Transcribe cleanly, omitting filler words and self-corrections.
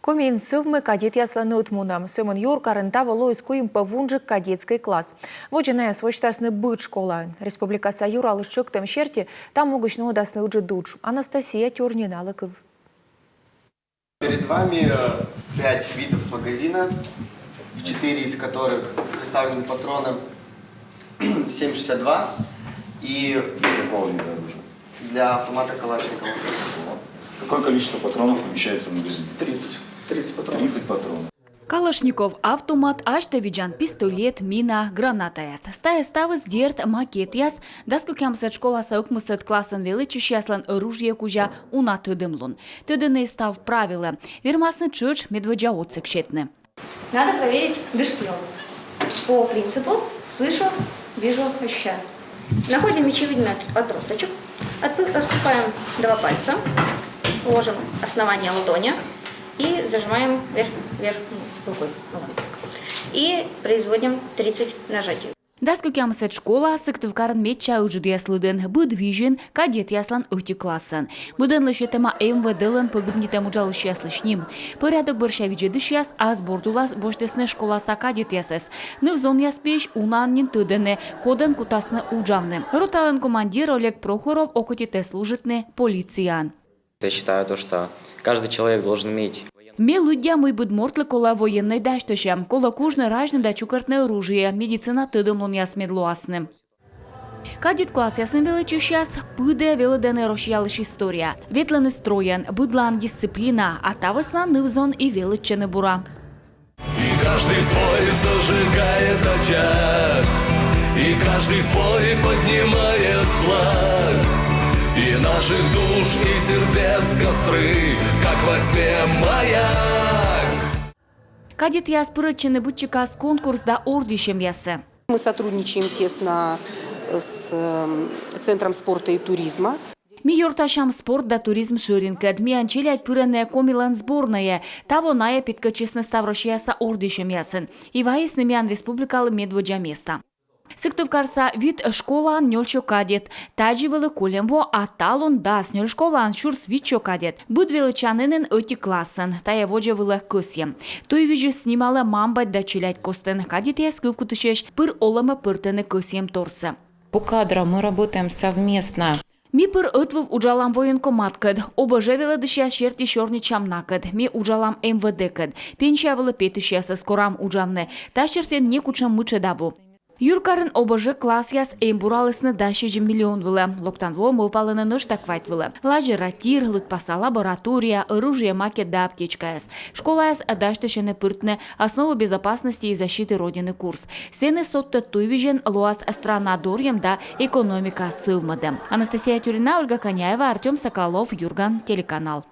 Комин сövмы кадет ясланы утмуна. Сөмін юркарында воло искуим павунжик кадетский класс. Вочиная свочтасны быт школа. Республика Саюр алышчык там щерти, там могучно удасны уджи дуч. Анастасия Тюрнина Лыков. Перед вами 5 видов магазина, в 4 из которых представлены патроны 7,62 и для автомата Калашникова. Какое количество патронов помещается в магазине? 30 патронов. 30 патронов. Калашников, автомат, аштавиджан, пистолет, мина, граната яс. Стая ставыз дерт макет яс, даску кямсет школа саукмысет классын величиш яслан оружие кужа уна тыдымлун. Тыдыны став правила. Вермасны чыч медведжа отсек щетны. Надо проверить дышки. По принципу слышу, вижу, ощущаю. Находим мечевидный отросточек, отступаем 2 пальца, ложим основание ладони и зажимаем вверх рукой. И производим 30 нажатий. Даску кямсет школа сыктывкарын метча уджуд яслыдын, быдвижен кадет яслан ухти классын. Будын лышетема МВД-лын победнитем уджалыш яслышним. Порядок борщавиджедыш яс, аз бордулас боштесны школаса кадет ясес. Нывзон яспеш унаннин тыдыны, кодын кутасны уджамны. Роталын командир Олег Прохоров окутите служитны полициян. Я считаю, что каждый человек должен иметь. Ме лудя мы буд мортлы кола военной даштышам, кола кужны ражны да чукартны оружие, медицина тыдымлун ясмедлуасны. Кадет класс ясын величиш яс, пыде велодены рошьялыш история. Ветланы строен, будлан дисциплина, а тавысна нывзон и величены бура. И каждый свой зажигает очаг, и каждый свой поднимает флаг. И наших душ и сердец костры, как во тьме маяк. Кадет яс пырычены бутчикас конкурс да ордищем ясы. Мы сотрудничаем тесно с Центром спорта и туризма. Ми юрташам спорт да туризм ширинкет, ми анчелять пыренная комилан сборная, того ная питкачесны ставрошияса ордищем ясын. И ваисны миан республикалы медводжа места. Сыктывкарса вид школан нёльчо кадет, таджи великолемво, а талон дас нёль школан шурс витчо кадет. Буд величанынын öti классын, тая воджа вылы кысьем. Той вижи снимала мамбать да челять костын, кадет я скыв кутышеш пыр олама пыртыны кысьем торсы. По кадрам мы работаем совместно. Ми пыр өтвів уджалам военкомат кыд, оба жевелы дышя шерти шорни чамна кыд, ми уджалам МВД кыд, пенчавылы петышясы скорам уджамны, та шертен не кучам мычы дабу. Юркарын обожы класс яс эмбуралысны дашежі миллион вылы. Локтанво мывпалыны ныш таквайт вылы. Лажы ратир, лытпаса лаборатория, оружие макет да аптечка яс. Школа яс адаштышыны пыртны основу безопасности и защиты Родины курс. Сены сотты туйвижен луас странадорьем да экономика сывмады. Анастасия Тюрина, Ольга Коняева, Артем Соколов, Юрган, телеканал.